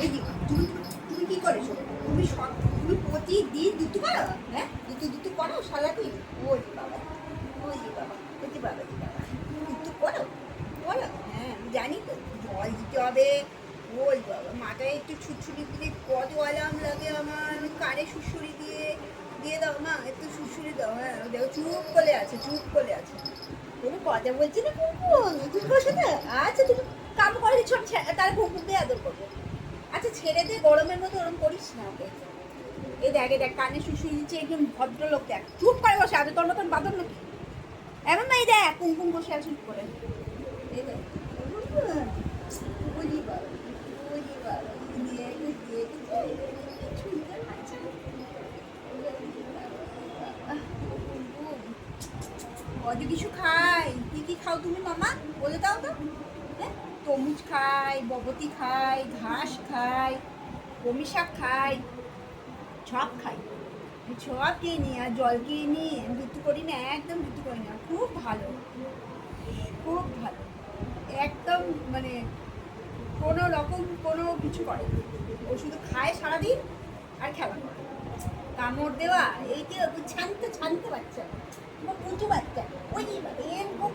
এই যে তুমি তুমি কি করেছো? তুমি প্রতিদিন দুটো করো? হ্যাঁ, দুটো করো সারাদিন? ওই বাবা, ওই বাবা, ওই যে বাবা, যে বাবা, দুটো করো করো। হ্যাঁ, আমি জানি তো, জল দিতে হবে। ওই বাবা, মাথায় একটু ছুটছুটি দিলে কত আরাম লাগে আমার। আমি কানে সুড়সুড়ি দিয়ে দিয়ে দাও মা, একটু সুড়সুড়ি দাও। হ্যাঁ, দেখো চুপ করে আছে, চুপ করে আছে, কোনো কথা বলছি না। কুমকুম তুমি বসে না। আচ্ছা তুমি কাম করে দিচ্ছ, তার কুমকুমকে আদর করবো। আচ্ছা ছেড়ে দে, গরমের মধ্যে ওরম করিস না ওকে। এই দেখ, এই দেখ, কানে শুশুই দিচ্ছে, একদম ভদ্রলোক। দেখ চুপ করে বসে আছে, তোর মতন বাদর নাকি? এমন না, এই দেখ কুমকুম বসে আছে চুপ করে। এই দেখ, বুঝি বাবা, বুঝি বাবা, দিয়ে দিয়ে ছুঁতে পারছে না। কত কিছু খাই, কি কি খাও তুমি মামা, বলে দাও তো। হ্যাঁ, তরমুজ খাই, ববতি খাই, ঘাস খাই, কমি শাক খাই, সব খাই। সব খেয়ে নিই, আর জল খেয়ে নিই। দুটো করি না, একদম দুটো করি না। খুব ভালো, খুব ভালো, একদম মানে কোনো রকম কোনো কিছু করে না। ও শুধু খায় সারাদিন আর খেলা করে, কামড় দেওয়া, এই যে ছানতে ছানতে বাচ্চা, পুচু বাচ্চা। ওই এরকম